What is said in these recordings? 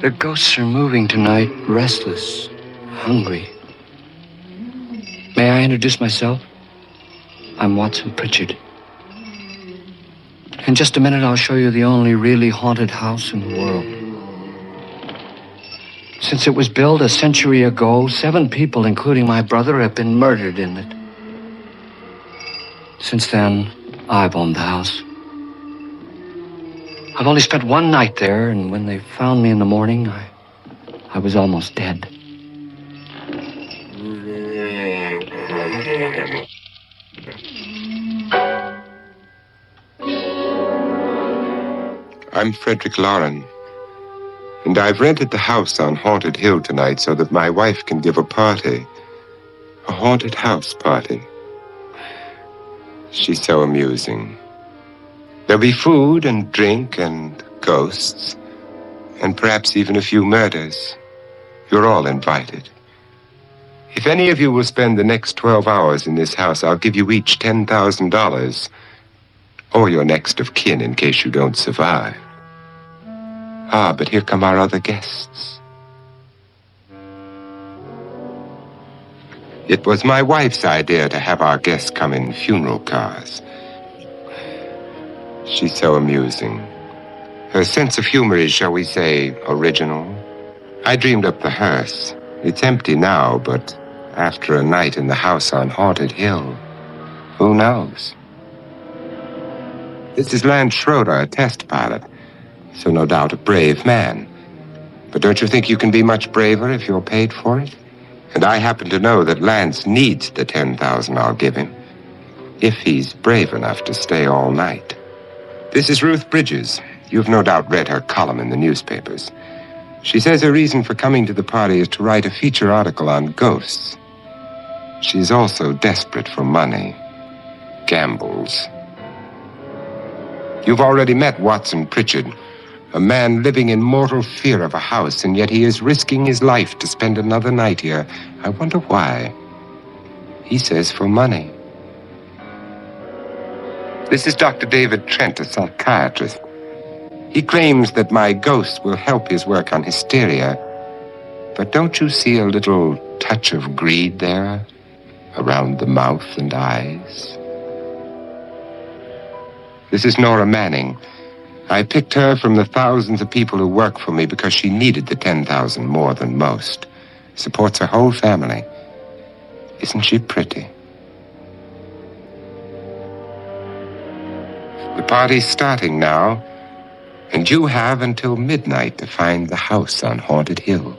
The ghosts are moving tonight, restless, hungry. May I introduce myself? I'm Watson Pritchard. In just a minute, I'll show you the only really haunted house in the world. Since it was built a century ago, 7 people, including my brother, have been murdered in it. Since then, I've owned the house. I've only spent one night there, and when they found me in the morning, I was almost dead. I'm Frederick Lauren, and I've rented the house on Haunted Hill tonight so that my wife can give a party. A haunted house party. She's so amusing. There'll be food and drink and ghosts, and perhaps even a few murders. You're all invited. If any of you will spend the next 12 hours in this house, I'll give you each $10,000, or your next of kin in case you don't survive. Ah, but here come our other guests. It was my wife's idea to have our guests come in funeral cars. She's so amusing. Her sense of humor is, shall we say, original. I dreamed up the hearse. It's empty now, but after a night in the house on Haunted Hill, who knows? This is Lance Schroeder, a test pilot, so no doubt a brave man. But don't you think you can be much braver if you're paid for it? And I happen to know that Lance needs the $10,000 I'll give him, if he's brave enough to stay all night. This is Ruth Bridges. You've no doubt read her column in the newspapers. She says her reason for coming to the party is to write a feature article on ghosts. She's also desperate for money. Gambles. You've already met Watson Pritchard, a man living in mortal fear of a house, and yet he is risking his life to spend another night here. I wonder why. He says for money. This is Dr. David Trent, a psychiatrist. He claims that my ghost will help his work on hysteria. But don't you see a little touch of greed there, around the mouth and eyes? This is Nora Manning. I picked her from the thousands of people who work for me because she needed the $10,000 more than most. Supports her whole family. Isn't she pretty? The party's starting now, and you have until midnight to find the house on Haunted Hill.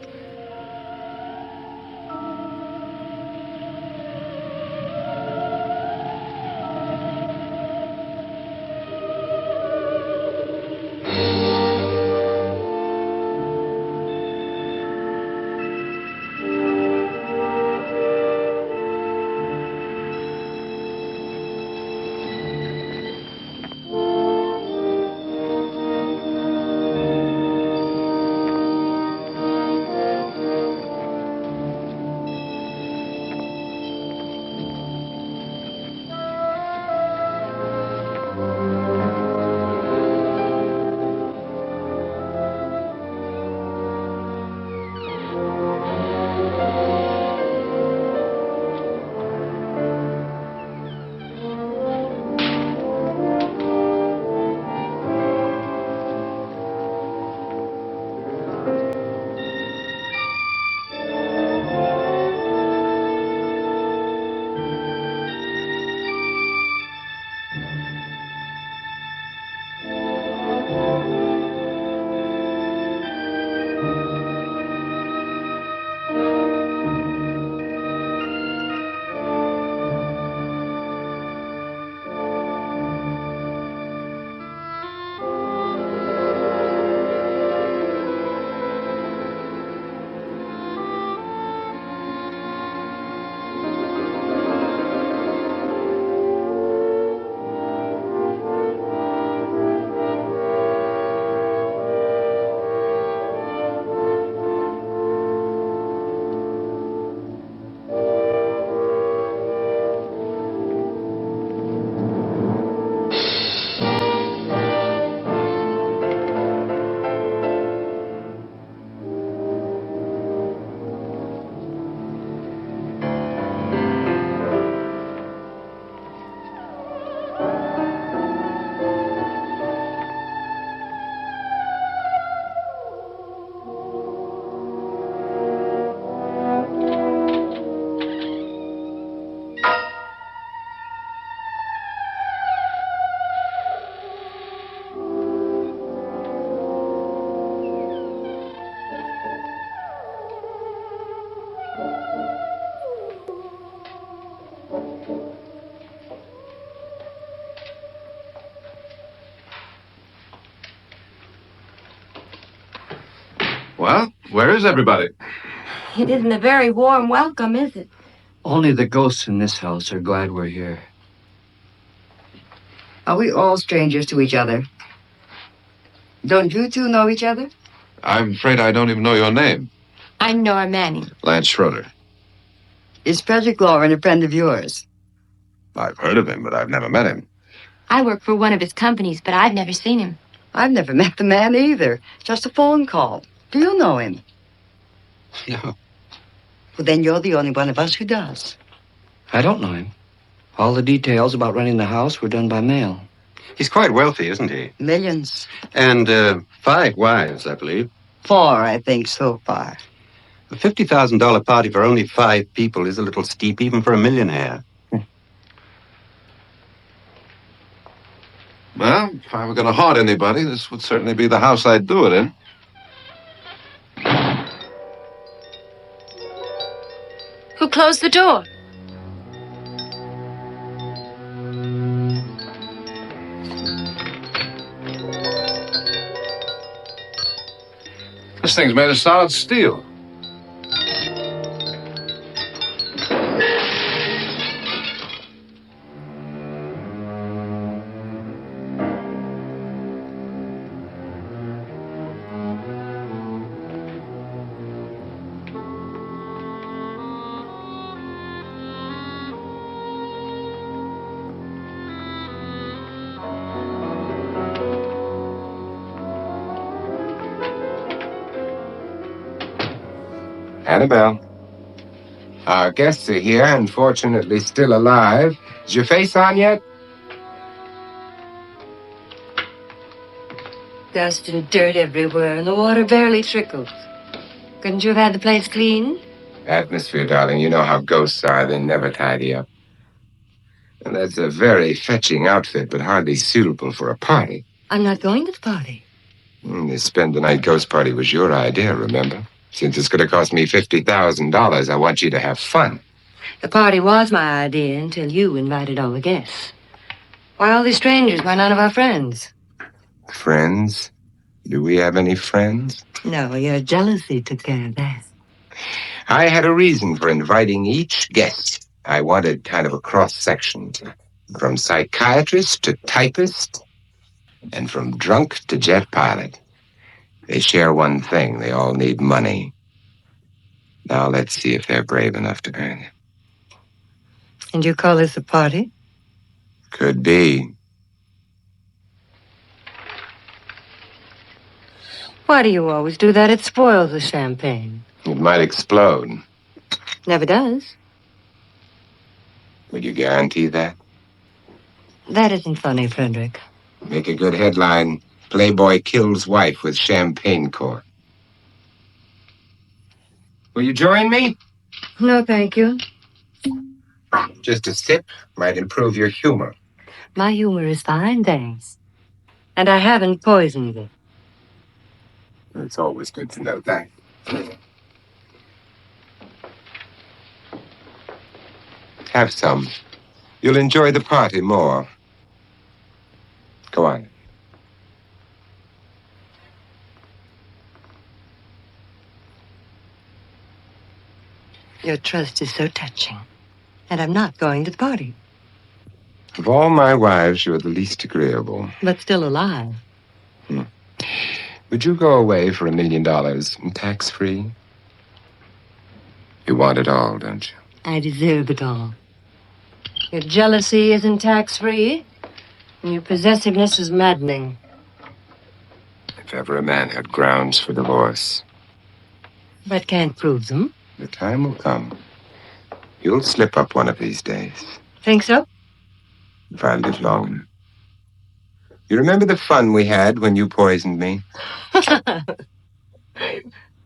Well, where is everybody? It isn't a very warm welcome, is it? Only the ghosts in this house are glad we're here. Are we all strangers to each other? Don't you two know each other? I'm afraid I don't even know your name. I'm Nora Manning. Lance Schroeder. Is Frederick Lauren a friend of yours? I've heard of him, but I've never met him. I work for one of his companies, but I've never seen him. I've never met the man either. Just a phone call. Do you know him? No, Well, then you're the only one of us who does. I don't know him. All the details about running the house were done by mail. He's quite wealthy, isn't he? Millions. And 5 wives, I believe. 4, I think, so far. A $50,000 party for only 5 people is a little steep, even for a millionaire. Well, if I were going to haunt anybody, this would certainly be the house I'd do it in. Who closed the door? This thing's made of solid steel. Annabelle. Our guests are here, unfortunately still alive. Is your face on yet? Dust and dirt everywhere, and the water barely trickles. Couldn't you have had the place cleaned? Atmosphere, darling. You know how ghosts are. They never tidy up. And that's a very fetching outfit, but hardly suitable for a party. I'm not going to the party. The spend-the-night ghost party was your idea, remember? Since it's going to cost me $50,000, I want you to have fun. The party was my idea until you invited all the guests. Why all these strangers? Why none of our friends? Friends? Do we have any friends? No, your jealousy took care of that. I had a reason for inviting each guest. I wanted kind of a cross-section. From psychiatrist to typist, and from drunk to jet pilot. They share one thing. They all need money. Now let's see if they're brave enough to earn it. And you call this a party? Could be. Why do you always do that? It spoils the champagne. It might explode. Never does. Would you guarantee that? That isn't funny, Frederick. Make a good headline. Playboy kills wife with champagne cork. Will you join me? No, thank you. Just a sip might improve your humor. My humor is fine, thanks. And I haven't poisoned it. It's always good to know that. Have some. You'll enjoy the party more. Go on. Your trust is so touching. And I'm not going to the party. Of all my wives, you're the least agreeable. But still alive. Would you go away for $1 million tax-free? You want it all, don't you? I deserve it all. Your jealousy isn't tax-free, and your possessiveness is maddening. If ever a man had grounds for divorce, But can't prove them. the time will come. You'll slip up one of these days, Think so? if I live long enough. You remember the fun we had when you poisoned me?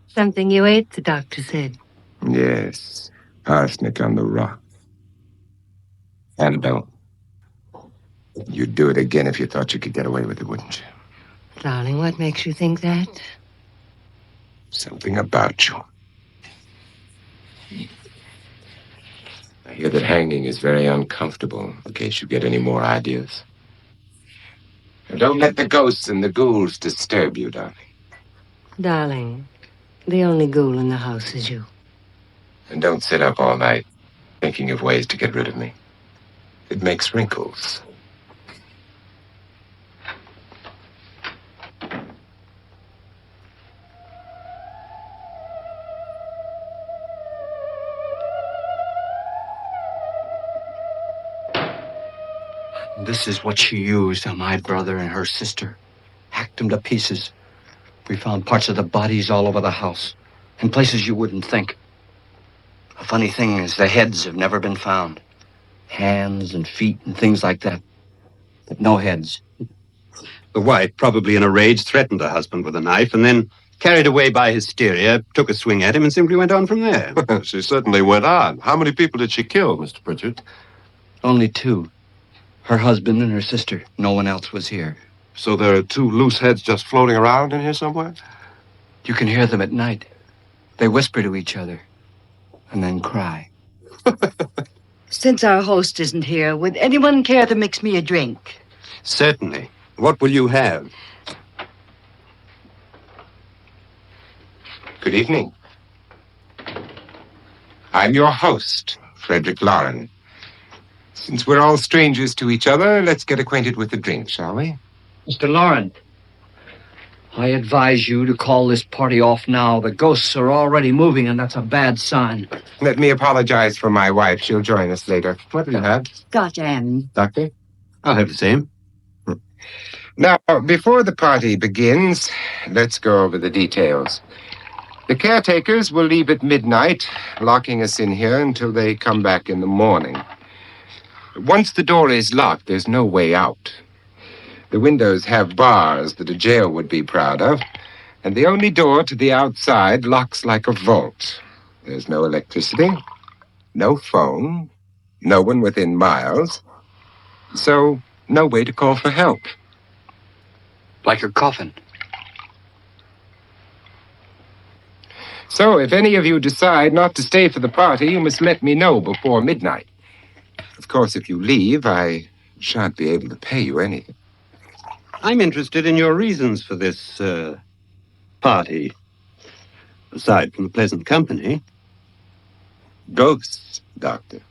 Something you ate, the doctor said. Yes, arsenic on the rock. Annabelle, you'd do it again if you thought you could get away with it, wouldn't you? Darling, what makes you think that? Something about you. I hear that hanging is very uncomfortable, in case you get any more ideas. And don't let the ghosts and the ghouls disturb you, darling. Darling, The only ghoul in the house is you. And don't sit up all night thinking of ways to get rid of me. It makes wrinkles. This is what she used on my brother and her sister. Hacked them to pieces. We found parts of the bodies all over the house, in places you wouldn't think. The funny thing is, the heads have never been found. Hands and feet and things like that. But no heads. The wife, probably in a rage, threatened her husband with a knife and then, carried away by hysteria, took a swing at him and simply went on from there. She certainly went on. How many people did she kill, Mr. Pritchard? Only two. Her husband and her sister. No one else was here. So there are two loose heads just floating around in here somewhere? You can hear them at night. They whisper to each other and then cry. Since our host isn't here, would anyone care to mix me a drink? Certainly. What will you have? Good evening. I'm your host, Frederick Lauren. Since we're all strangers to each other, let's get acquainted with the drink, shall we? Mr. Laurent, I advise you to call this party off now. The ghosts are already moving, and that's a bad sign. Let me apologize for my wife. She'll join us later. What do you have? Scotch and Doctor? I'll have the same. Now, before the party begins, let's go over the details. The caretakers will leave at midnight, locking us in here until they come back in the morning. Once the door is locked, there's no way out. The windows have bars that a jail would be proud of, and the only door to the outside locks like a vault. There's no electricity, no phone, no one within miles, so no way to call for help. Like a coffin. So if any of you decide not to stay for the party, you must let me know before midnight. Of course, if you leave, I shan't be able to pay you anything. I'm interested in your reasons for this, party. Aside from the pleasant company. Ghosts, Doctor.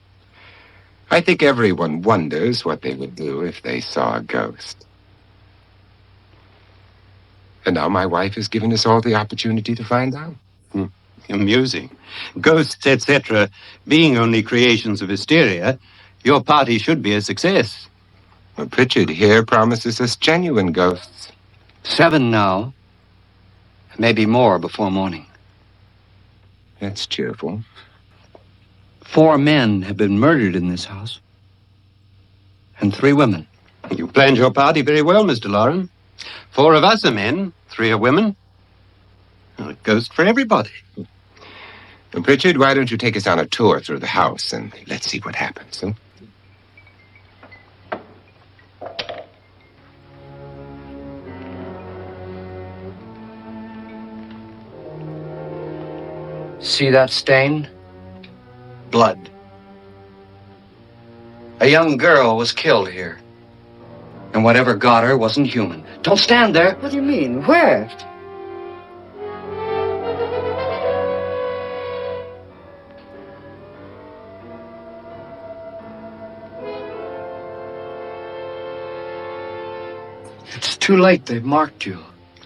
I think everyone wonders what they would do if they saw a ghost. And now my wife has given us all the opportunity to find out. Amusing. Ghosts, etc., being only creations of hysteria, your party should be a success. Well, Pritchard here promises us genuine ghosts. 7 now. Maybe more before morning. That's cheerful. 4 men have been murdered in this house. And 3 women. You planned your party very well, Mr. Lauren. 4 of us are men, 3 are women. A ghost for everybody. Well, Pritchard, why don't you take us on a tour through the house and let's see what happens, huh? See that stain? Blood. A young girl was killed here. And whatever got her wasn't human. Don't stand there. What do you mean? Where? It's too late. They've marked you.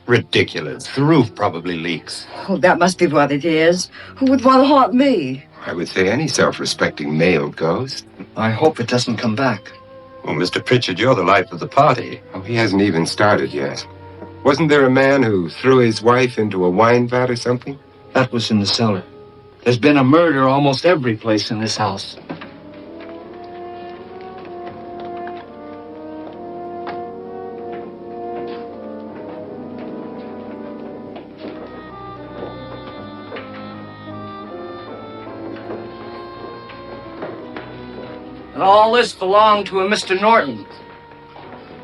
Ridiculous. The roof probably leaks. Oh, that must be what it is. Who would want to haunt me? I would say any self-respecting male ghost. I hope it doesn't come back. Well, Mr. Pritchard, you're the life of the party. Oh, he hasn't even started yet. Wasn't there a man who threw his wife into a wine vat or something? That was in the cellar. There's been a murder almost every place in this house. And all this belonged to a Mr. Norton,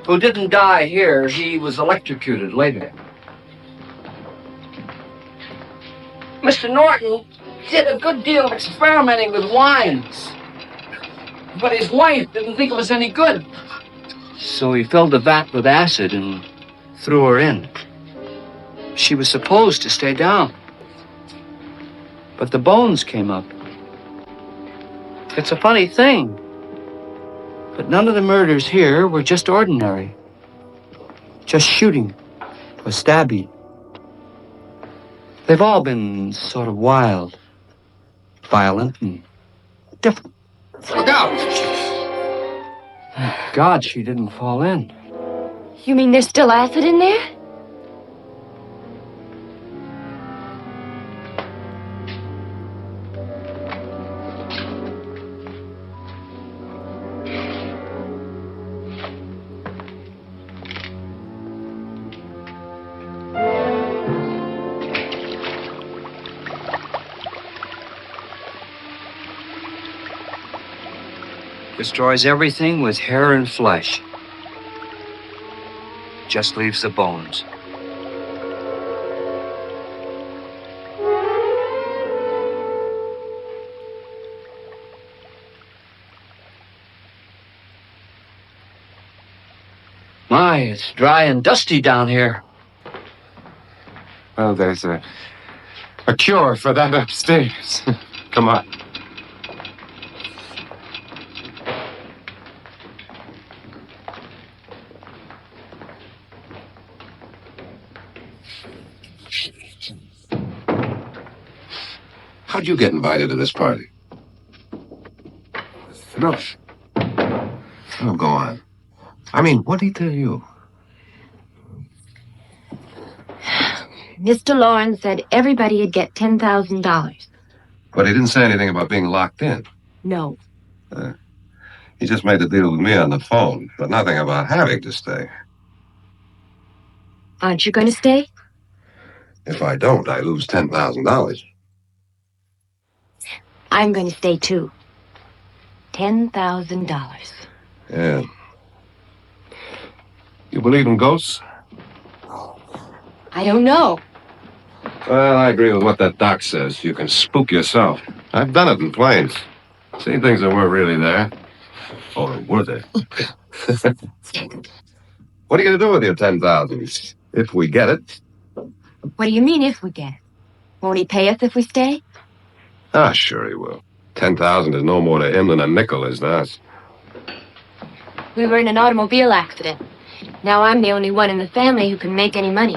who didn't die here. He was electrocuted later. Mr. Norton did a good deal of experimenting with wines, but his wife didn't think it was any good. So he filled the vat with acid and threw her in. She was supposed to stay down. But the bones came up. It's a funny thing. But none of the murders here were just ordinary. Just shooting or stabbing. They've all been sort of wild, violent, and different. Look out! God, she didn't fall in. You mean there's still acid in there? Destroys everything with hair and flesh. Just leaves the bones. My, it's dry and dusty down here. Well, there's a cure for that upstairs. Come on. How'd you get invited to this party? No. Oh, go on. I mean, what did he tell you? Mr. Lawrence said everybody'd get $10,000. But he didn't say anything about being locked in. No. He just made the deal with me on the phone, but nothing about having to stay. Aren't you going to stay? If I don't, I lose $10,000. I'm going to stay too. $10,000. Yeah. You believe in ghosts? I don't know. Well, I agree with what that doc says. You can spook yourself. I've done it in planes. Seen things that weren't really there. Or were they? What are you going to do with your $10,000? If we get it. What do you mean if we get it? Won't he pay us if we stay? Ah, sure he will. 10,000 is no more to him than a nickel is to us. We were in an automobile accident. Now I'm the only one in the family who can make any money.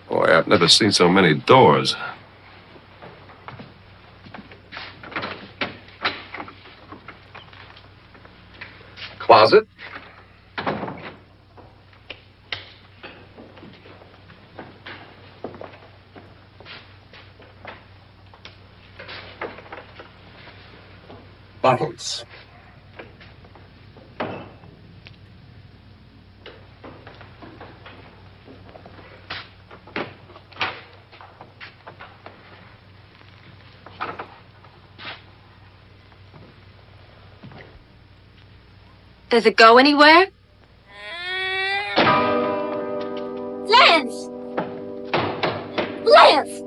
Boy, I've never seen so many doors. Closet? Bottles. Does it go anywhere? Lance! Lance!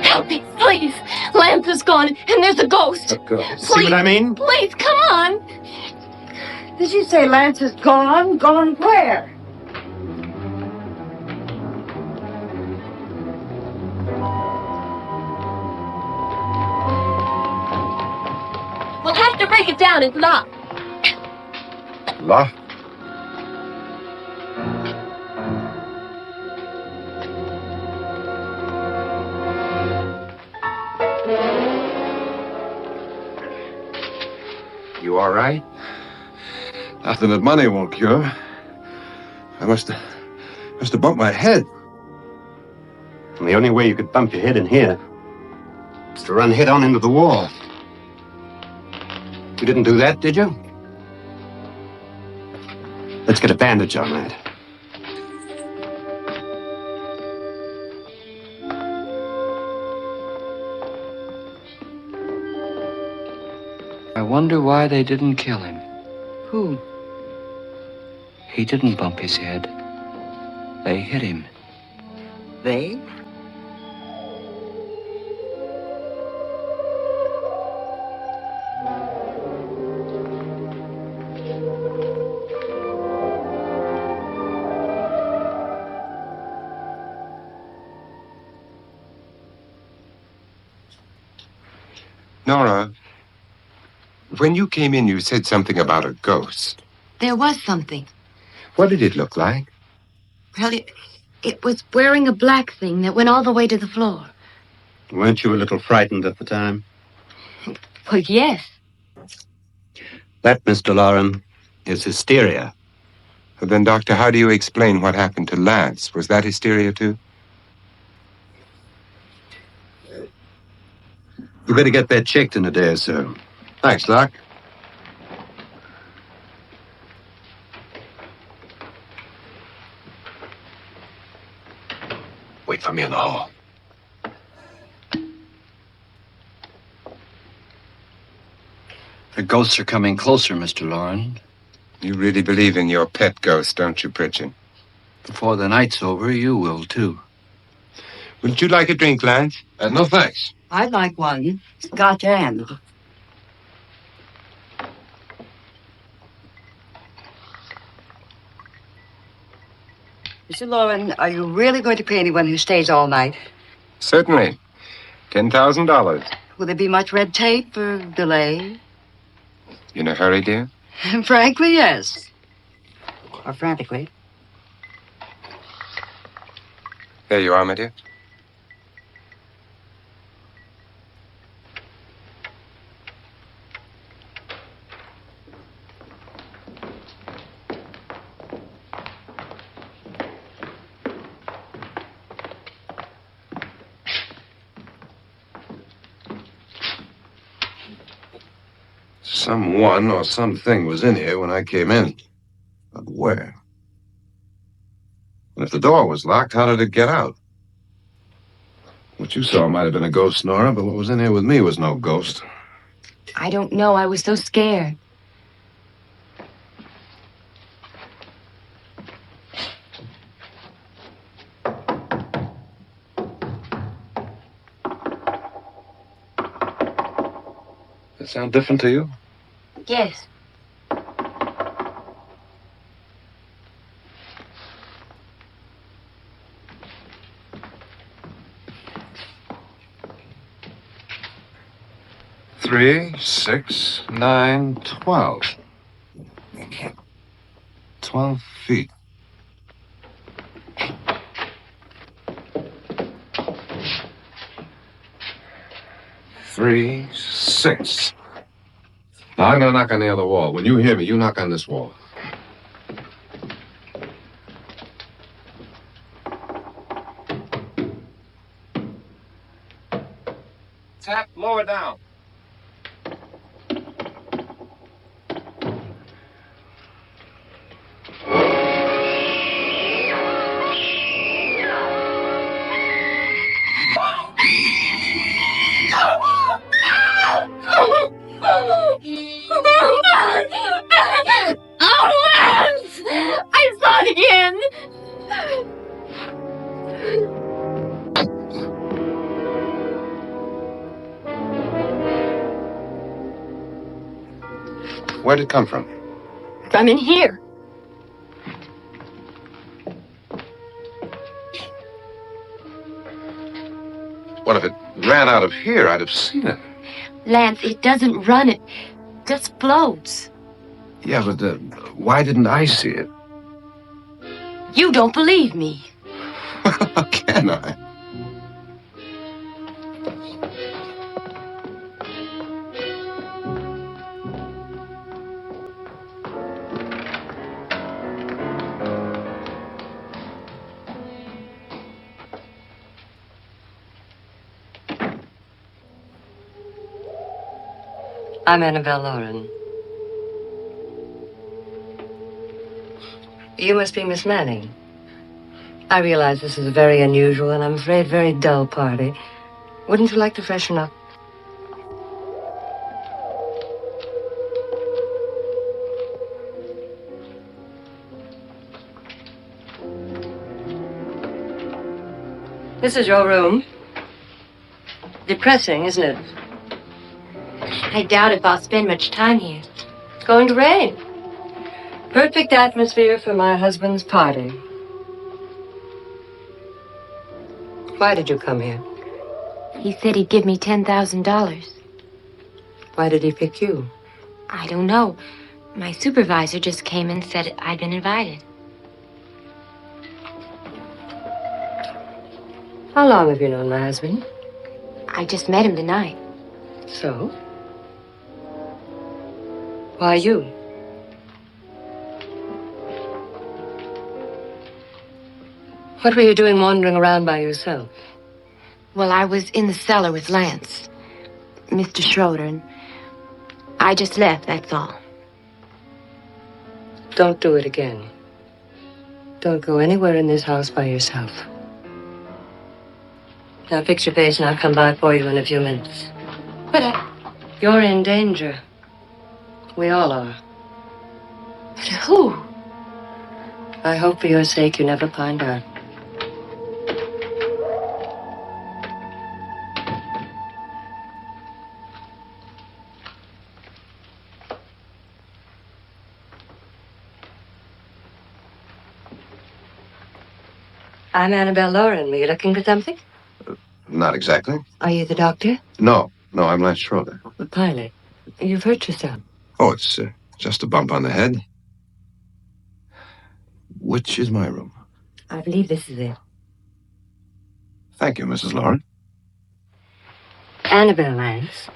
Help me, please. Lance is gone, and there's a ghost. See what I mean? Please, come on. Did you say Lance is gone? Gone where? We'll have to break it down. It's locked. Locked? You all right? Nothing that money won't cure. I must have bumped my head. And the only way you could bump your head in here is to run head on into the wall. You didn't do that, did you? Let's get a bandage on that. I wonder why they didn't kill him. Who? He didn't bump his head. They hit him. They? Nora, when you came in, you said something about a ghost. There was something. What did it look like? Well, it was wearing a black thing that went all the way to the floor. Weren't you a little frightened at the time? Well, yes. That, Mr. Loren, is hysteria. Then, Doctor, how do you explain what happened to Lance? Was that hysteria, too? You better get that checked in a day or so. Thanks, Doc. Wait for me in the hall. The ghosts are coming closer, Mr. Loren. You really believe in your pet ghost, don't you, Pritchard? Before the night's over, you will, too. Wouldn't you like a drink, Lance? No, thanks. I'd like one. Scotch and. Mr. Loren, are you really going to pay anyone who stays all night? Certainly. $10,000. Will there be much red tape or delay? You in a hurry, dear? Frankly, yes. Or frantically. There you are, my dear. Someone or something was in here when I came in. But where? And if the door was locked, how did it get out? What you saw might have been a ghost, Nora, but what was in here with me was no ghost. I don't know. I was so scared. Does it sound different to you? Yes. Three, 6, 9, 12. 12 feet. Three, 6. Now, I'm going to knock on the other wall. When you hear me, you knock on this wall. Tap lower down. I saw it again. Where'd it come from? From in here. What if it ran out of here? I'd have seen it. Lance, it doesn't run. It just floats. Yeah, but why didn't I see it? You don't believe me. How can I? I'm Annabelle Lauren. You must be Miss Manning. I realize this is a very unusual and I'm afraid very dull party. Wouldn't you like to freshen up? This is your room. Depressing, isn't it? I doubt if I'll spend much time here. It's going to rain. Perfect atmosphere for my husband's party. Why did you come here? He said he'd give me $10,000. Why did he pick you? I don't know. My supervisor just came and said I'd been invited. How long have you known my husband? I just met him tonight. So? Why you? What were you doing wandering around by yourself? Well, I was in the cellar with Lance, Mr. Schroeder, and I just left, that's all. Don't do it again. Don't go anywhere in this house by yourself. Now fix your face and I'll come by for you in a few minutes. But You're in danger. We all are. who? I hope for your sake you never find out. I'm Annabelle Lauren. Were you looking for something? Not exactly. Are you the doctor? No, I'm Lance Schroeder. The pilot. You've hurt yourself. Oh, it's just a bump on the head. Which is my room? I believe this is it. Thank you, Mrs. Lauren. Annabelle Lance.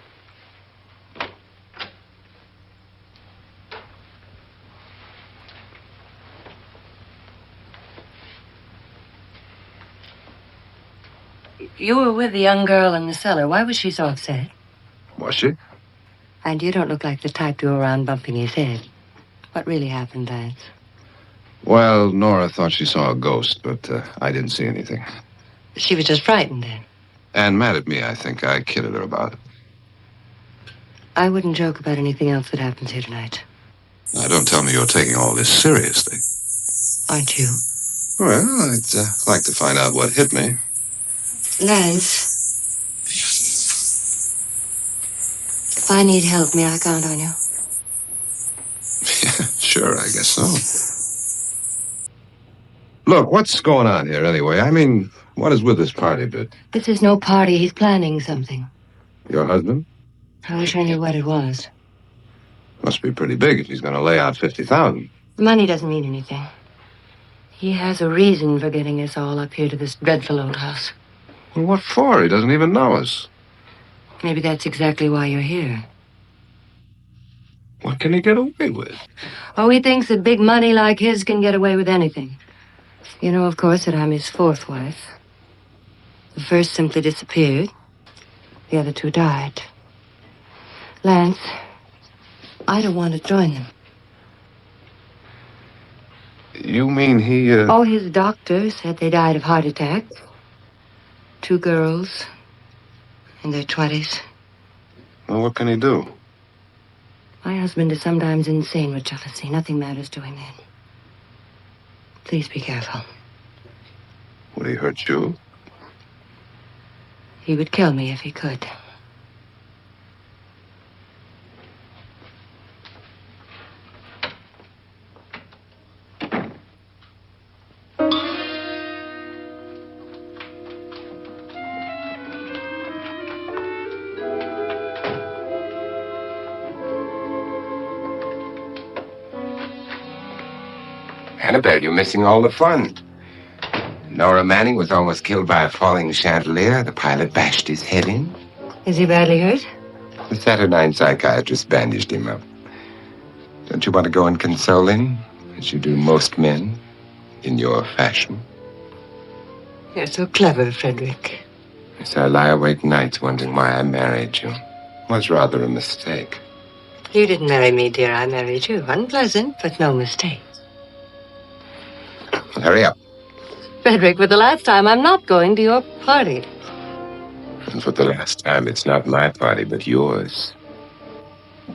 You were with the young girl in the cellar. Why was she so upset? Was she? And you don't look like the type to go around bumping his head. What really happened, Lance? Well, Nora thought she saw a ghost, but I didn't see anything. She was just frightened then. And mad at me, I think. I kidded her about it. I wouldn't joke about anything else that happens here tonight. Now, don't tell me you're taking all this seriously. Aren't you? Well, I'd like to find out what hit me. Lance. If I need help, may I count on you? Sure, I guess so. Look, what's going on here anyway? I mean, what is with this party bit? This is no party. He's planning something. Your husband? I wish I knew what it was. Must be pretty big if he's going to lay out 50,000. The money doesn't mean anything. He has a reason for getting us all up here to this dreadful old house. Well, what for? He doesn't even know us. Maybe that's exactly why you're here. What can he get away with? Oh, he thinks that big money like his can get away with anything. You know, of course, that I'm his fourth wife. The first simply disappeared. The other two died. Lance, I don't want to join them. You mean he, Oh, his doctor said they died of heart attack. 2 girls in their 20s. Well, what can he do? My husband is sometimes insane with jealousy. Nothing matters to him then. Please be careful. Would he hurt you? He would kill me if he could. Annabelle, you're missing all the fun. Nora Manning was almost killed by a falling chandelier. The pilot bashed his head in. Is he badly hurt? The Saturnine psychiatrist bandaged him up. Don't you want to go and console him, as you do most men, in your fashion? You're so clever, Frederick. Yes, I lie awake nights wondering why I married you. It was rather a mistake. You didn't marry me, dear. I married you. Unpleasant, but no mistake. Hurry up. Frederick, for the last time, I'm not going to your party. And for the last time, it's not my party, but yours.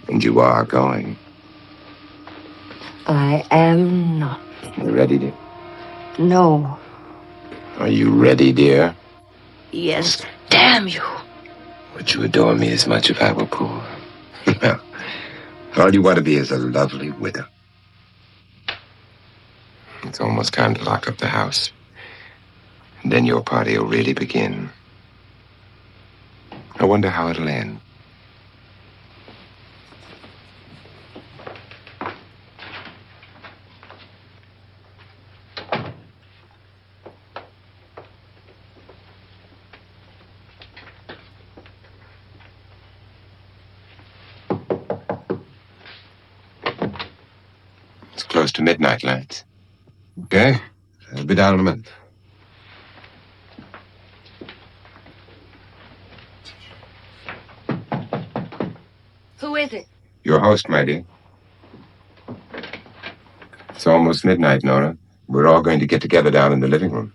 And you are going. I am not. You ready, dear? No. Are you ready, dear? Yes, damn you. Would you adore me as much if I were poor? All you want to be is a lovely widow. It's almost time to lock up the house. And then your party will really begin. I wonder how it'll end. It's close to midnight, Lance. Okay? I'll be down in a minute. Who is it? Your host, my dear. It's almost midnight, Nora. We're all going to get together down in the living room.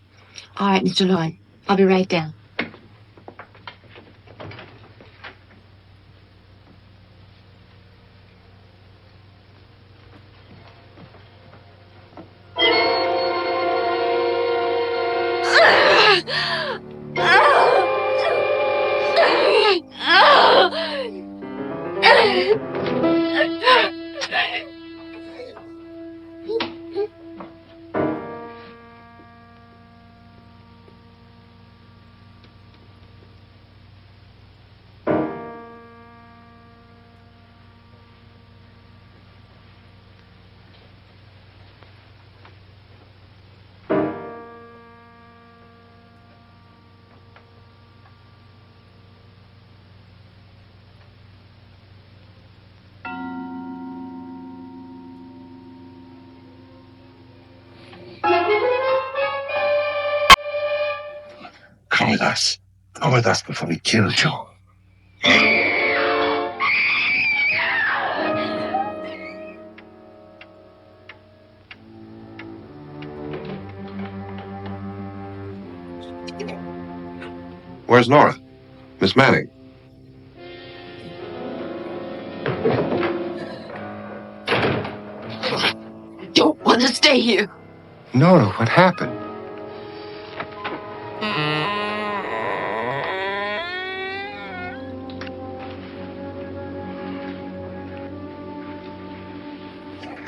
All right, Mr. Lauren. I'll be right down. Come with us. Come with us before he kills you. Where's Nora? Miss Manning. Don't want to stay here. Nora, what happened?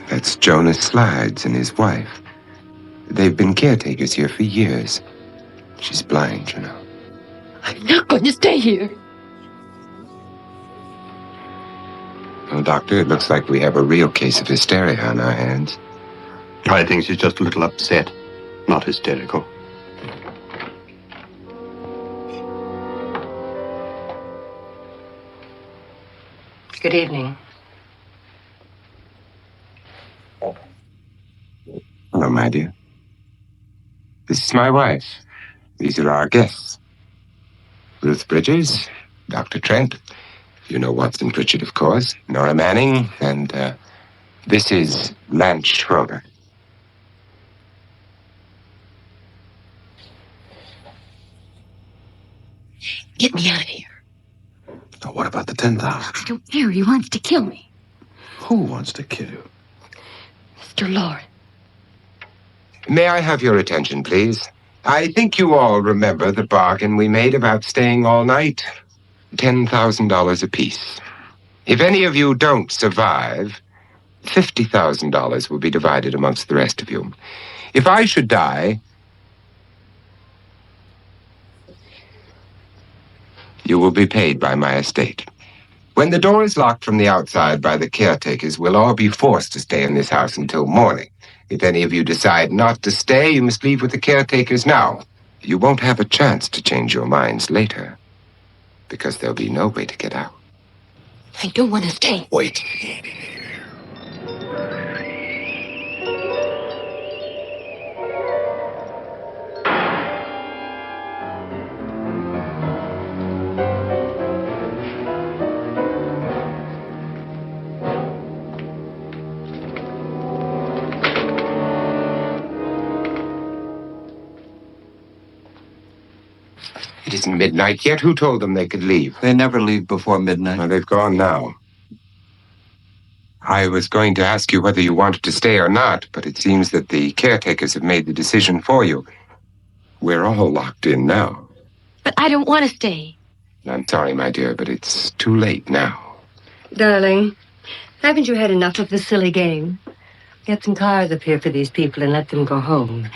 That's Jonas Slides and his wife. They've been caretakers here for years. She's blind, you know. I'm not going to stay here. Well, Doctor, it looks like we have a real case of hysteria on our hands. I think she's just a little upset, not hysterical. Good evening. Hello, my dear. This is my wife. These are our guests. Ruth Bridges, Dr. Trent. You know Watson Pritchard, of course. Nora Manning, and this is Lance Schroeder. Get me out of here. Now, what about the 10,000? I don't care. He wants to kill me. Who wants to kill you? Mr. Lauren. May I have your attention, please? I think you all remember the bargain we made about staying all night. $10,000 apiece. If any of you don't survive, $50,000 will be divided amongst the rest of you. If I should die, you will be paid by my estate. When the door is locked from the outside by the caretakers, we'll all be forced to stay in this house until morning. If any of you decide not to stay, you must leave with the caretakers now. You won't have a chance to change your minds later, because there'll be no way to get out. I don't want to stay. Wait. It isn't midnight yet. Who told them they could leave? They never leave before midnight. Well, they've gone now. I was going to ask you whether you wanted to stay or not, but it seems that the caretakers have made the decision for you. We're all locked in now. But I don't want to stay. I'm sorry, my dear, but it's too late now. Darling, haven't you had enough of this silly game? Get some cars up here for these people and let them go home.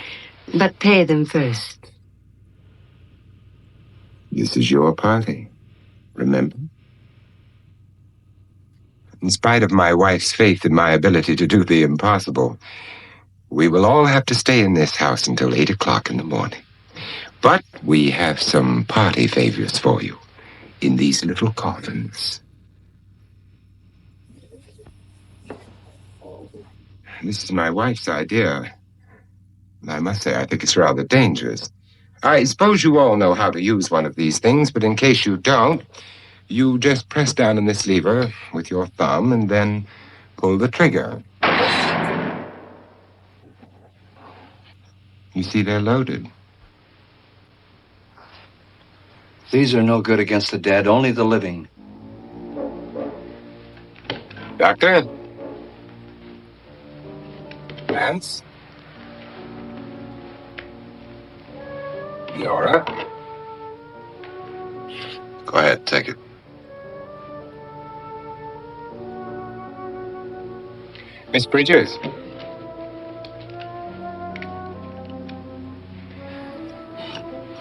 But pay them first. This is your party, remember? In spite of my wife's faith in my ability to do the impossible, we will all have to stay in this house until 8 o'clock in the morning. But we have some party favors for you in these little coffins. This is my wife's idea. And I must say, I think it's rather dangerous. I suppose you all know how to use one of these things, but in case you don't, you just press down on this lever with your thumb and then pull the trigger. You see, they're loaded. These are no good against the dead, only the living. Doctor? Vance? Nora? Go ahead, take it. Miss Bridges?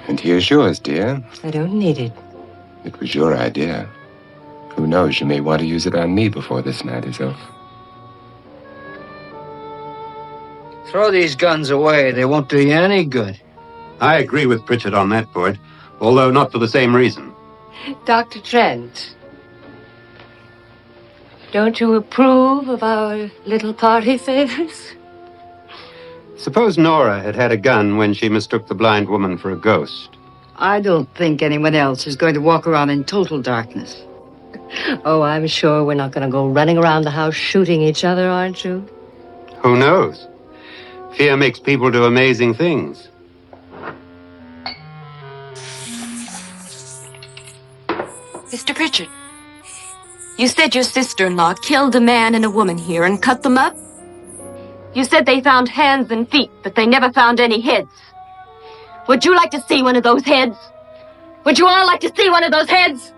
And here's yours, dear. I don't need it. It was your idea. Who knows, you may want to use it on me before this night is over. Throw these guns away. They won't do you any good. I agree with Pritchard on that point, although not for the same reason. Dr. Trent, don't you approve of our little party favors? Suppose Nora had had a gun when she mistook the blind woman for a ghost. I don't think anyone else is going to walk around in total darkness. Oh, I'm sure we're not going to go running around the house shooting each other, aren't you? Who knows? Fear makes people do amazing things. Mr. Pritchard, you said your sister-in-law killed a man and a woman here and cut them up? You said they found hands and feet, but they never found any heads. Would you like to see one of those heads? Would you all like to see one of those heads?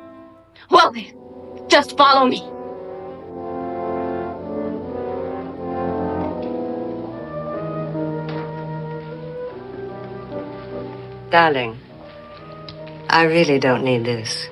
Well, then, just follow me. Darling, I really don't need this.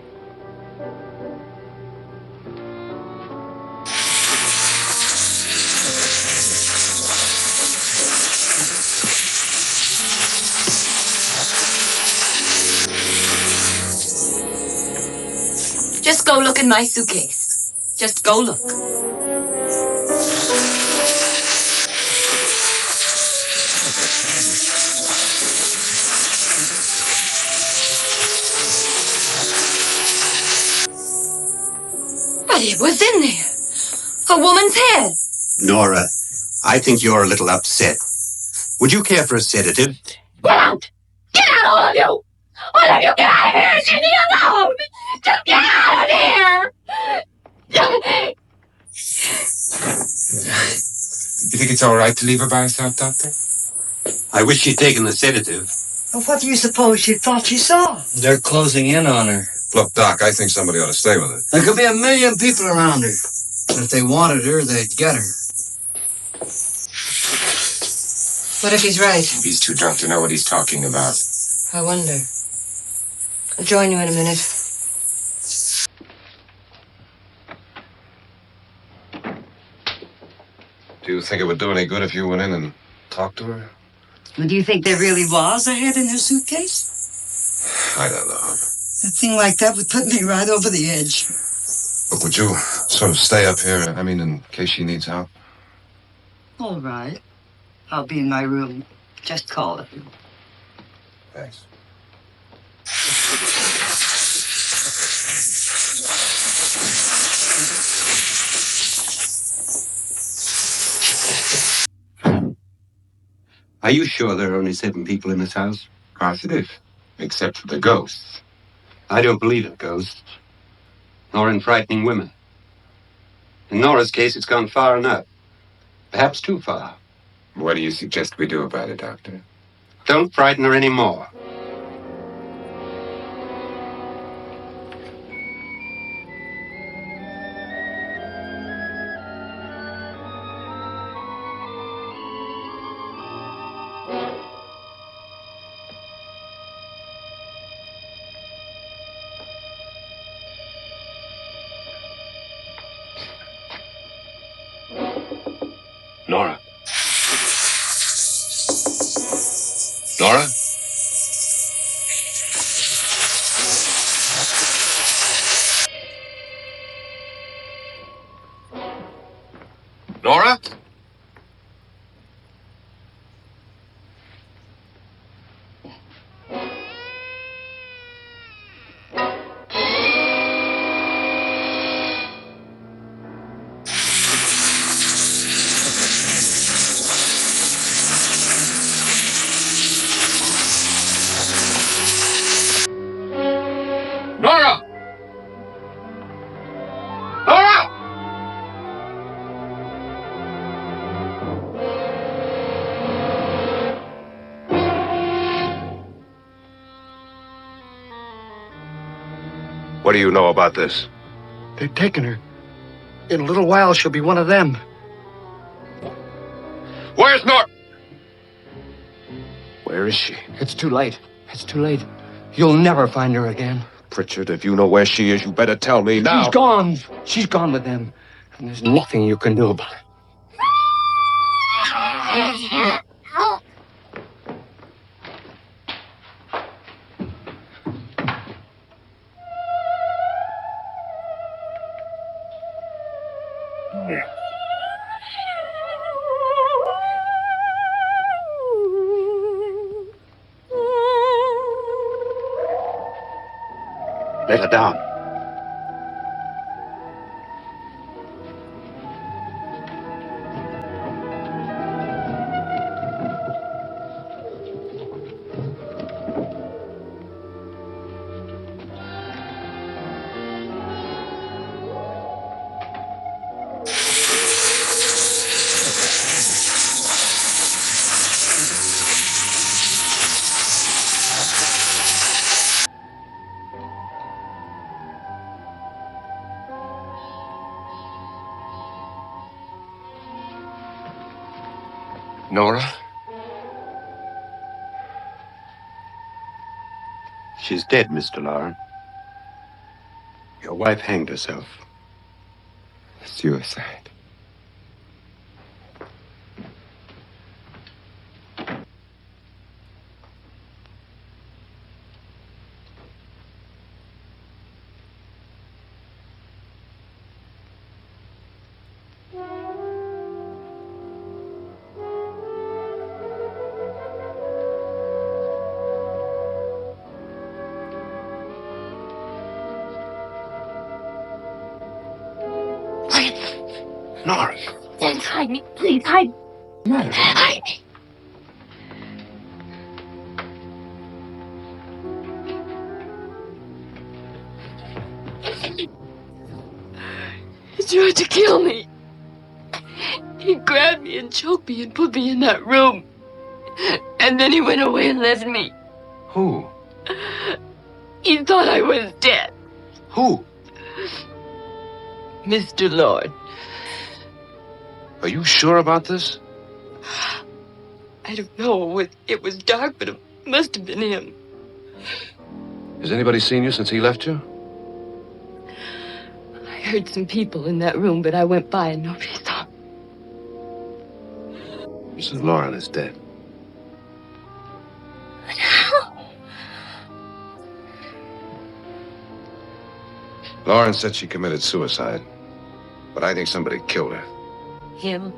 Just go look in my suitcase. Just go look. But it was in there. A woman's head. Nora, I think you're a little upset. Would you care for a sedative? Get out! Get out, all of you! All of you, get out of here! Leave me alone! Just get out of here! You think it's all right to leave her by herself, Doctor? I wish she'd taken the sedative. Well, what do you suppose she thought she saw? They're closing in on her. Look, Doc, I think somebody ought to stay with her. There could be 1 million people around her. And if they wanted her, they'd get her. What if he's right? He's too drunk to know what he's talking about. I wonder. I'll join you in a minute. Do you think it would do any good if you went in and talked to her? Well, do you think there really was a head in her suitcase? I don't know. A thing like that would put me right over the edge. Look, would you sort of stay up here? I mean, in case she needs help? All right. I'll be in my room. Just call it. Thanks. Are you sure there are only 7 people in this house? Positive. Except for the ghosts. I don't believe in ghosts, nor in frightening women. In Nora's case, it's gone far enough. Perhaps too far. What do you suggest we do about it, Doctor? Don't frighten her anymore. Nora? Nora? Nora? Nora! Nora! What do you know about this? They've taken her. In a little while, she'll be one of them. Where's Nora? Where is she? It's too late. It's too late. You'll never find her again. Pritchard, if you know where she is, you better tell me now. She's gone. She's gone with them. And there's nothing you can do about it. Let her down. Nora? She's dead, Mr. Lauren. Your wife hanged herself. Suicide. Nora. Vince, hide me. Please, hide. Hide me. He tried to kill me. He grabbed me and choked me and put me in that room. And then he went away and left me. Who? He thought I was dead. Who? Mr. Lord. Are you sure about this? I don't know. It was dark, but it must have been him. Has anybody seen you since he left you? I heard some people in that room, but I went by and nobody saw me. Mrs. Lauren is dead. Lauren said she committed suicide, but I think somebody killed her. Him?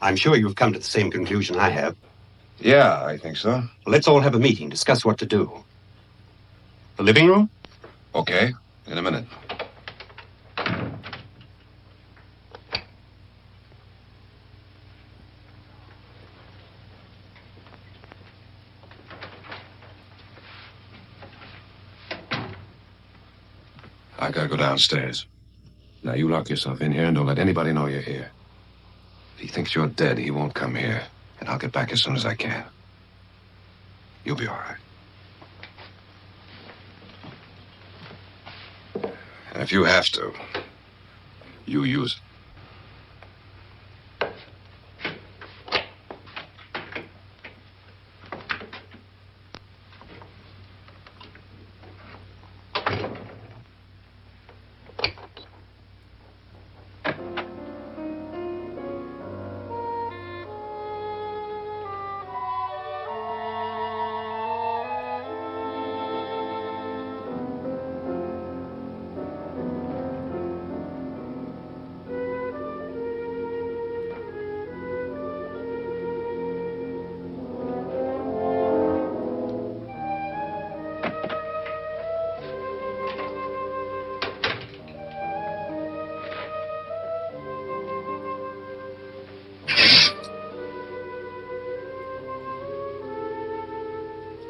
I'm sure you've come to the same conclusion I have. Yeah, I think so. Well, let's all have a meeting, discuss what to do. The living room? Okay, in a minute. I gotta go downstairs. Now, you lock yourself in here and don't let anybody know you're here. If he thinks you're dead, he won't come here. And I'll get back as soon as I can. You'll be all right. And if you have to, you use it.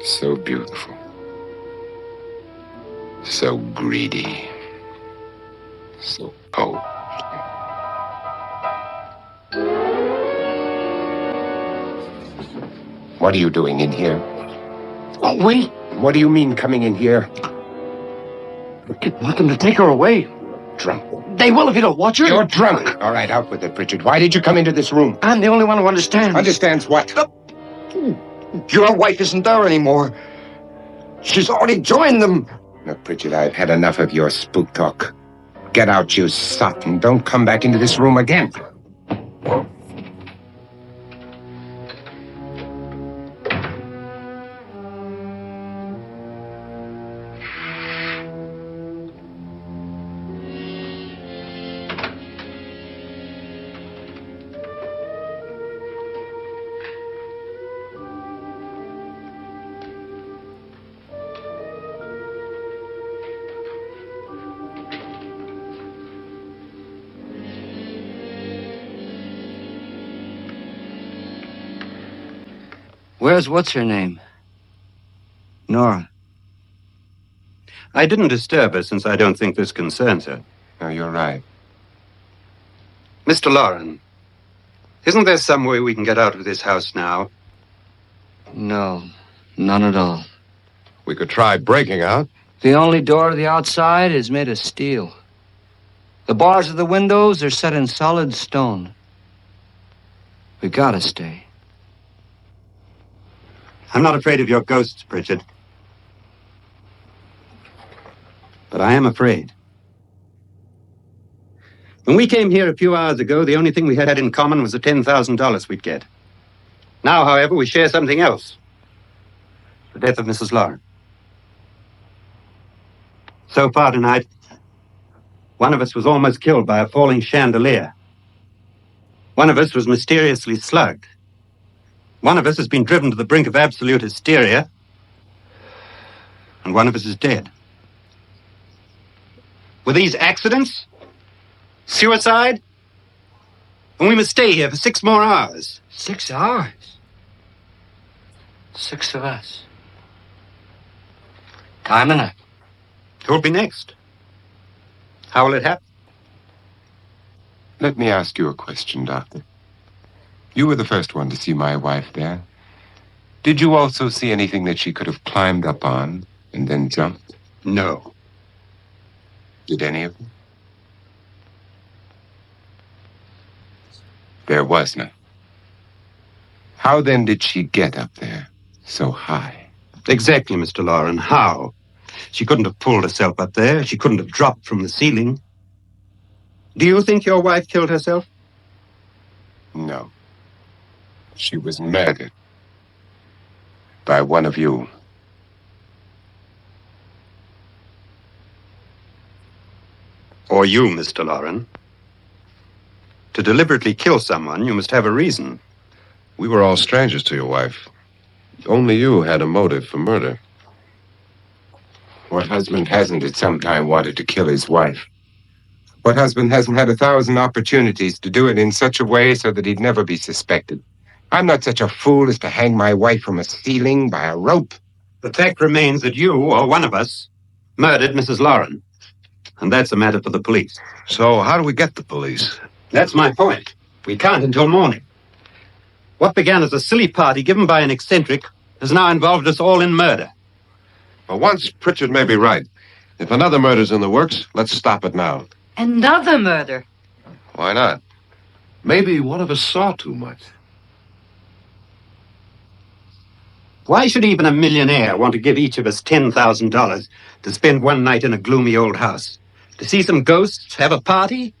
So beautiful. So greedy. So cold. What are you doing in here? Oh, wait. What do you mean coming in here? I want them to take her away. Drunk. They will if you don't watch her. You're drunk. All right, out with it, Bridget. Why did you come into this room? I'm the only one who understands. Understands what? Your wife isn't there anymore. She's already joined them. Look, Bridget, I've had enough of your spook talk. Get out, you sot, and don't come back into this room again. Where's what's-her-name? Nora. I didn't disturb her since I don't think this concerns her. No, you're right. Mr. Lauren, isn't there some way we can get out of this house now? No, none at all. We could try breaking out. The only door to the outside is made of steel. The bars of the windows are set in solid stone. We gotta stay. I'm not afraid of your ghosts, Bridget. But I am afraid. When we came here a few hours ago, the only thing we had in common was the $10,000 we'd get. Now, however, we share something else. The death of Mrs. Lauren. So far tonight, one of us was almost killed by a falling chandelier. One of us was mysteriously slugged. One of us has been driven to the brink of absolute hysteria. And one of us is dead. Were these accidents? Suicide? And we must stay here for 6 more hours. 6 hours? 6 of us. Time enough. Who'll be next? How will it happen? Let me ask you a question, Doctor. You were the first one to see my wife there. Did you also see anything that she could have climbed up on and then jumped? No. Did any of them? There was none. How then did she get up there so high? Exactly, Mr. Lauren. How? She couldn't have pulled herself up there. She couldn't have dropped from the ceiling. Do you think your wife killed herself? No. She was murdered by one of you. Or you, Mr. Lauren. To deliberately kill someone, you must have a reason. We were all strangers to your wife. Only you had a motive for murder. What husband hasn't at some time wanted to kill his wife? What husband hasn't had 1,000 opportunities to do it in such a way so that he'd never be suspected? I'm not such a fool as to hang my wife from a ceiling by a rope. The fact remains that you, or one of us, murdered Mrs. Lauren. And that's a matter for the police. So how do we get the police? That's my point. We can't until morning. What began as a silly party given by an eccentric has now involved us all in murder. For once, Pritchard may be right. If another murder's in the works, let's stop it now. Another murder. Why not? Maybe one of us saw too much. Why should even a millionaire want to give each of us $10,000 to spend one night in a gloomy old house? To see some ghosts, have a party?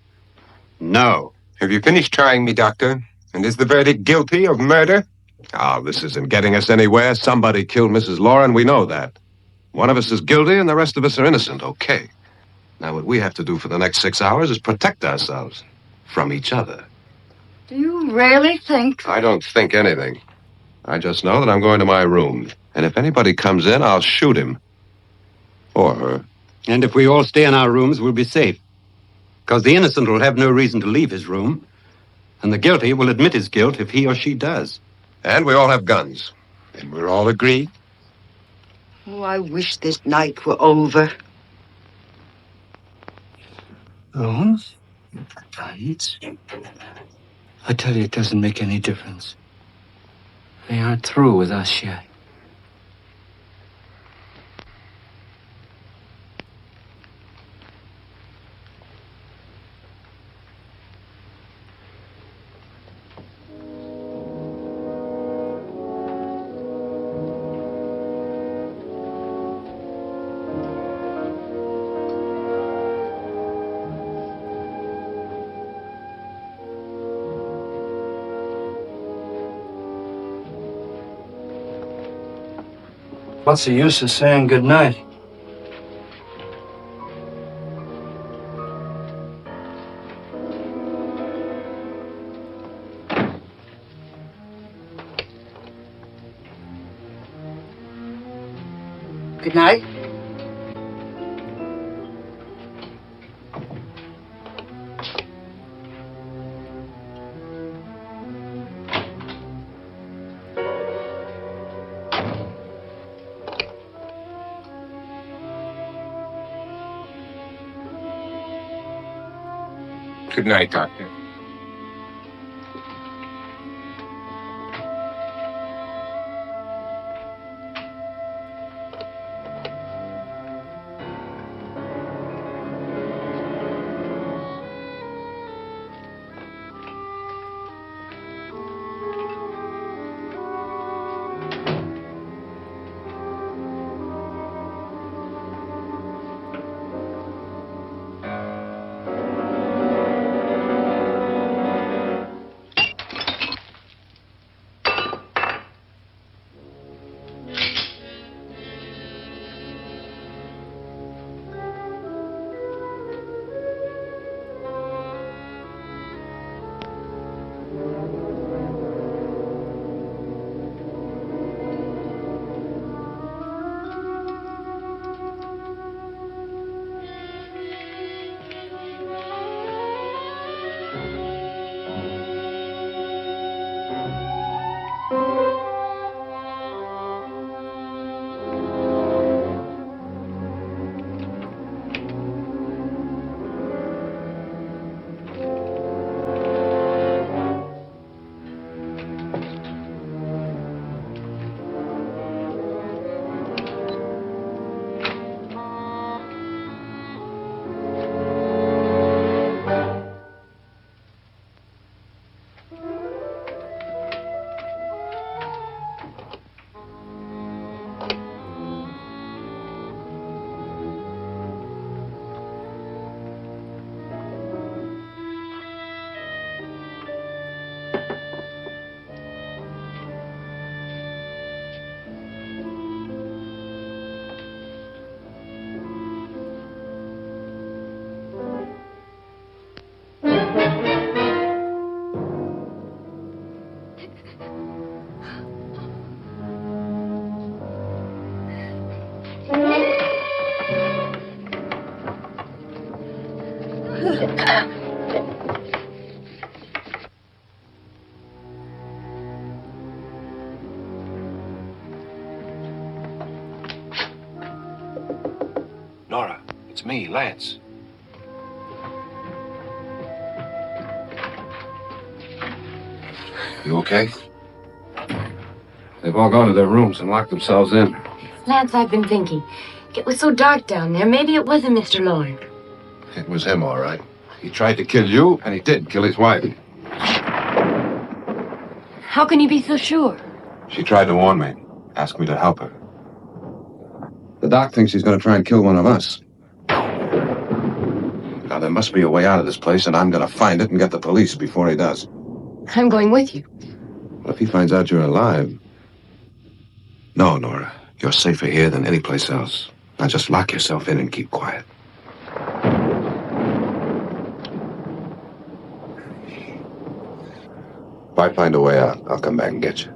No. Have you finished trying me, Doctor? And is the verdict guilty of murder? Oh, this isn't getting us anywhere. Somebody killed Mrs. Lauren. We know that. One of us is guilty and the rest of us are innocent. Okay. Now, what we have to do for the next 6 hours is protect ourselves from each other. Do you really think? I don't think anything. I just know that I'm going to my room. And if anybody comes in, I'll shoot him. Or her. And if we all stay in our rooms, we'll be safe. Because the innocent will have no reason to leave his room. And the guilty will admit his guilt if he or she does. And we all have guns. And we're all agreed? Oh, I wish this night were over. Bones? Guns? I tell you, it doesn't make any difference. They aren't through with us yet. What's the use of saying goodnight? Good night. Good night, Doctor. It's me, Lance. You okay? They've all gone to their rooms and locked themselves in. Lance, I've been thinking. It was so dark down there. Maybe it wasn't Mr. Lorne. It was him, all right. He tried to kill you, and he did kill his wife. How can you be so sure? She tried to warn me, ask me to help her. The doc thinks he's going to try and kill one of us. Now, there must be a way out of this place, and I'm going to find it and get the police before he does. I'm going with you. Well, if he finds out you're alive... No, Nora. You're safer here than any place else. Now just lock yourself in and keep quiet. If I find a way out, I'll come back and get you.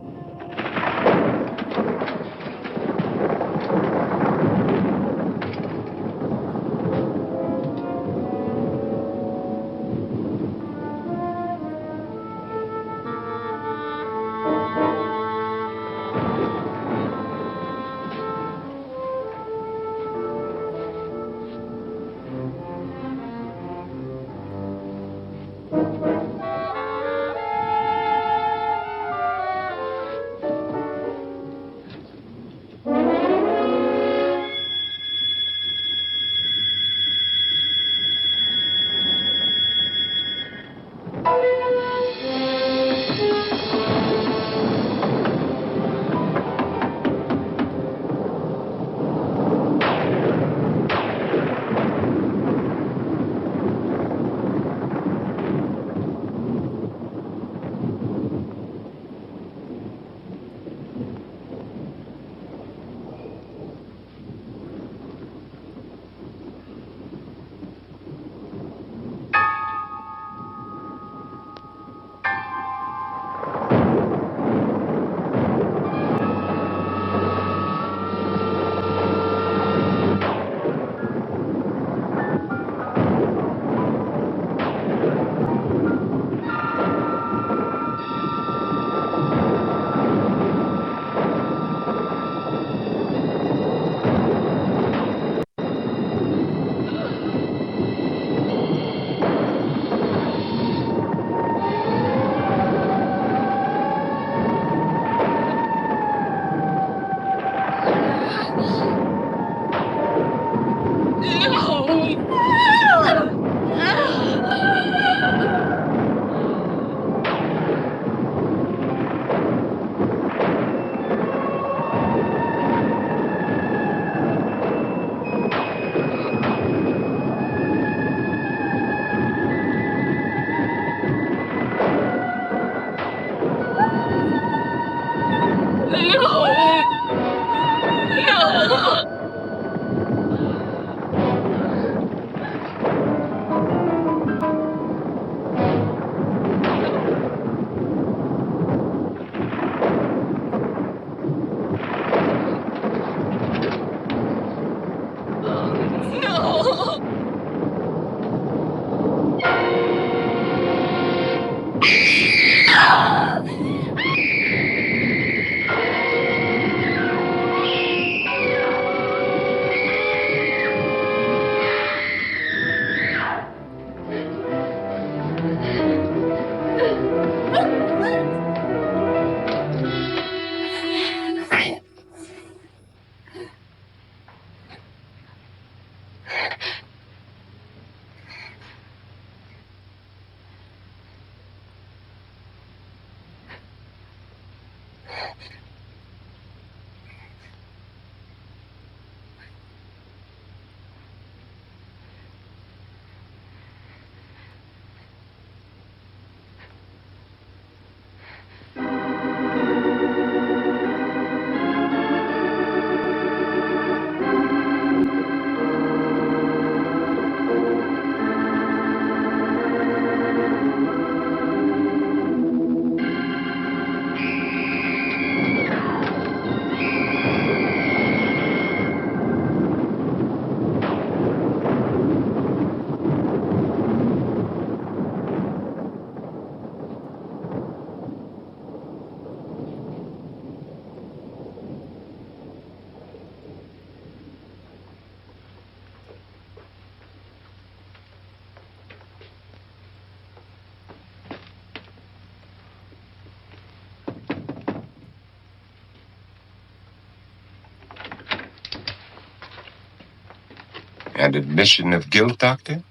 An admission of guilt, Doctor?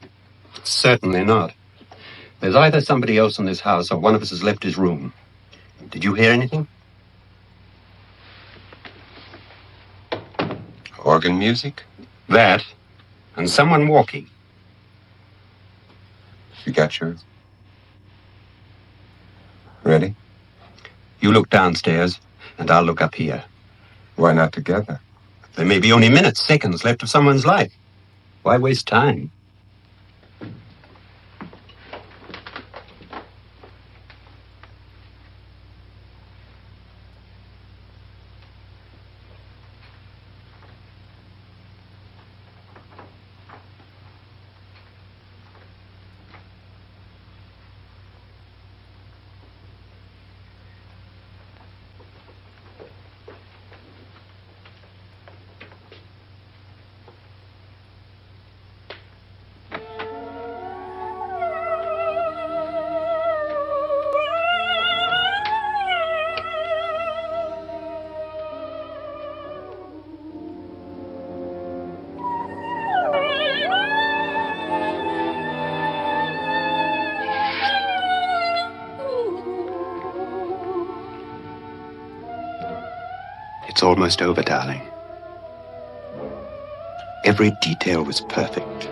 Certainly not. There's either somebody else in this house or one of us has left his room. Did you hear anything? Organ music? That, and someone walking. You got yours? Ready? You look downstairs, and I'll look up here. Why not together? There may be only minutes, seconds left of someone's life. Why waste time? It's almost over, darling. Every detail was perfect.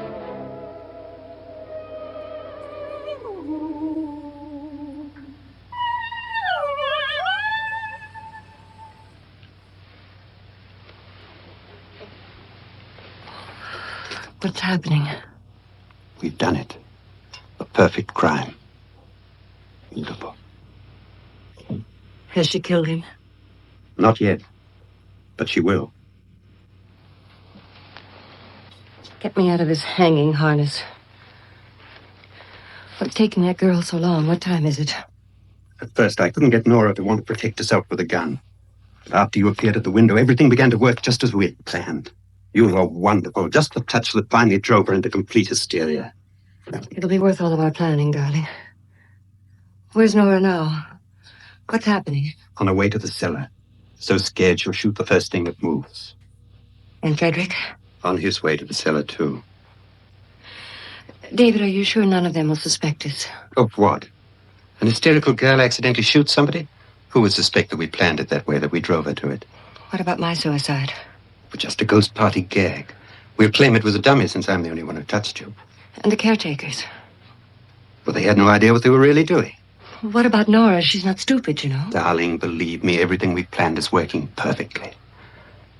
What's happening? We've done it. A perfect crime. Beautiful. Has she killed him? Not yet, but she will. Get me out of this hanging harness. What's taking that girl so long? What time is it? At first, I couldn't get Nora to want to protect herself with a gun. But after you appeared at the window, everything began to work just as we had planned. You were wonderful. Just the touch that finally drove her into complete hysteria. It'll be worth all of our planning, darling. Where's Nora now? What's happening? On her way to the cellar. So scared she'll shoot the first thing that moves. And Frederick? On his way to the cellar, too. David, are you sure none of them will suspect us? Of what? An hysterical girl accidentally shoots somebody? Who would suspect that we planned it that way, that we drove her to it? What about my suicide? But just a ghost party gag. We'll claim it was a dummy since I'm the only one who touched you. And the caretakers? Well, they had no idea what they were really doing. What about Nora? She's not stupid, you know. Darling, believe me, everything we planned is working perfectly.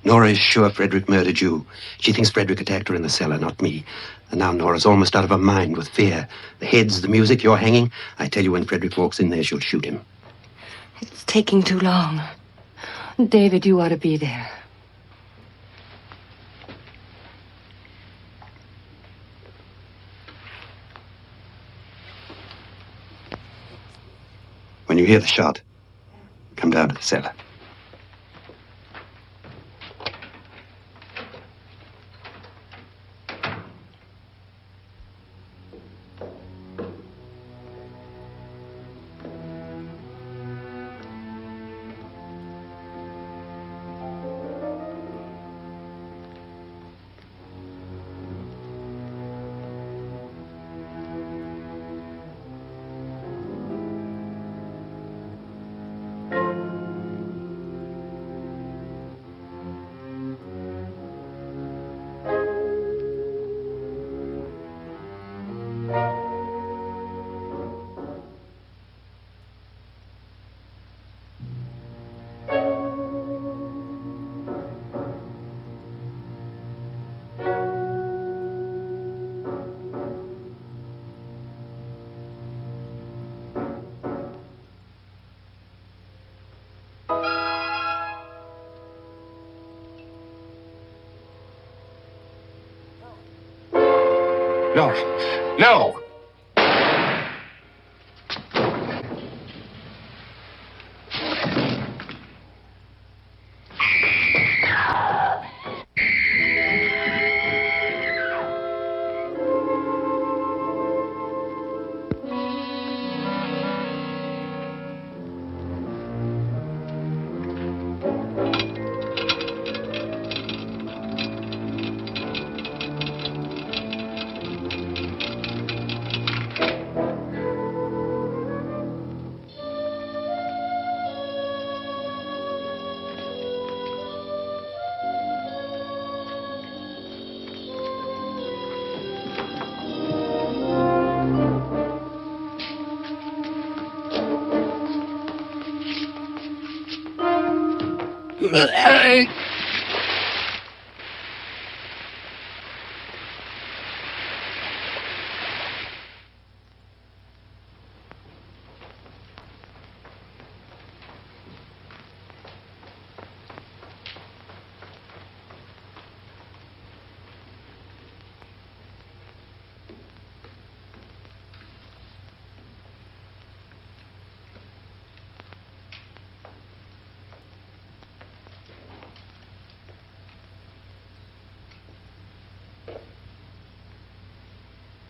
Nora is sure Frederick murdered you. She thinks Frederick attacked her in the cellar, not me. And now Nora's almost out of her mind with fear. The heads, the music, you're hanging. I tell you, when Frederick walks in there, she'll shoot him. It's taking too long. David, you ought to be there. When you hear the shot, come down to the cellar. No. No!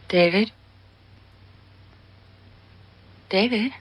David? David?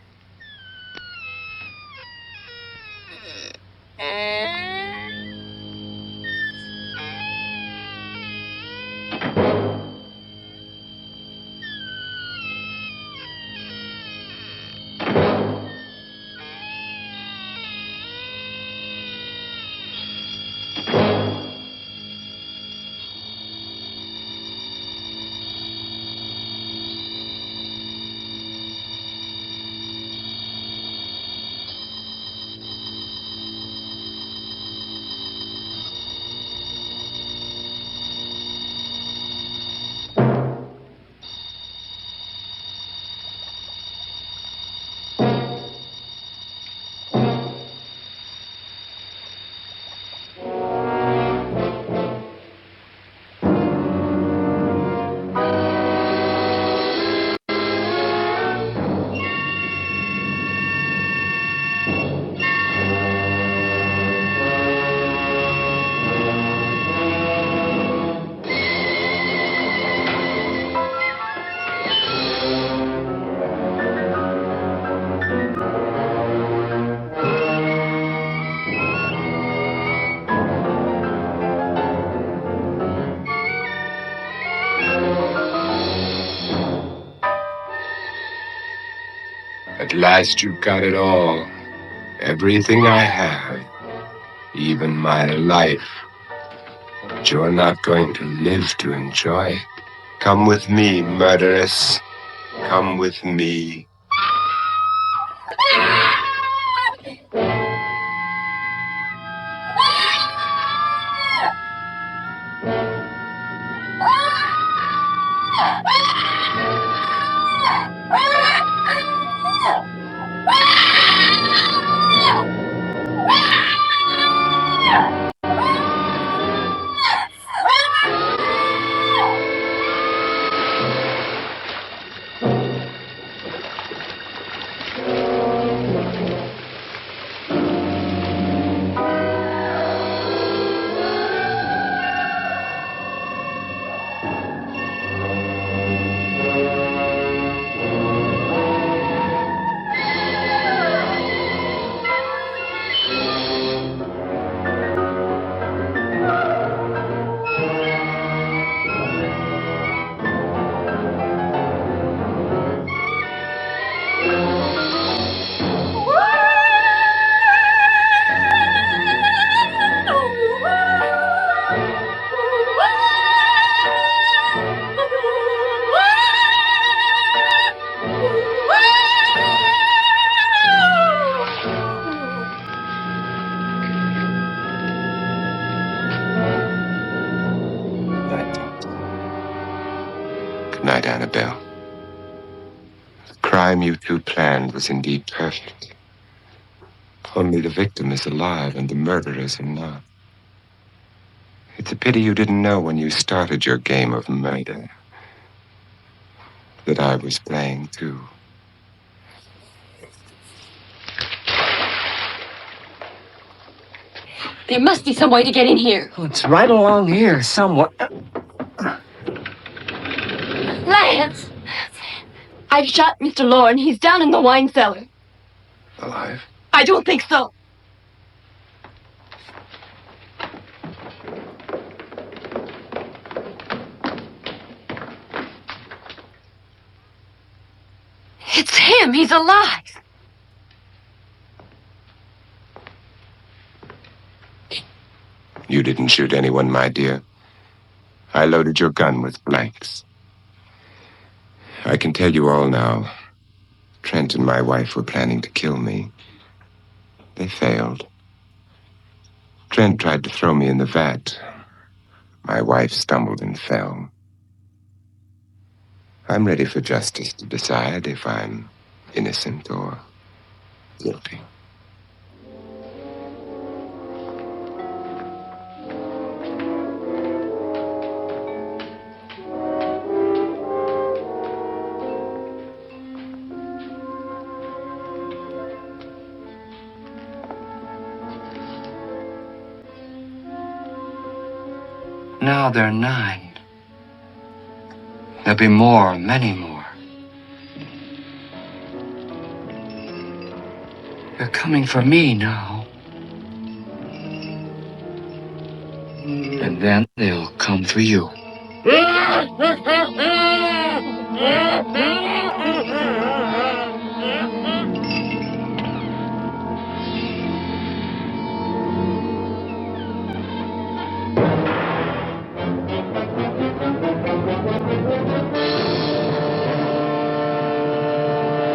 At last you got it all. Everything I have. Even my life. But you're not going to live to enjoy. Come with me, murderess. Come with me. Good night, Annabelle. The crime you two planned was indeed perfect. Only the victim is alive and the murderers are not. It's a pity you didn't know when you started your game of murder that I was playing too. There must be some way to get in here. Oh, it's right along here somewhere. Lance! I've shot Mr. Lorne. He's down in the wine cellar. Alive? I don't think so. It's him. He's alive. You didn't shoot anyone, my dear. I loaded your gun with blanks. I can tell you all now. Trent and my wife were planning to kill me. They failed. Trent tried to throw me in the vat. My wife stumbled and fell. I'm ready for justice to decide if I'm innocent or guilty. Now there are 9. There'll be more, many more. They're coming for me now. And then they'll come for you.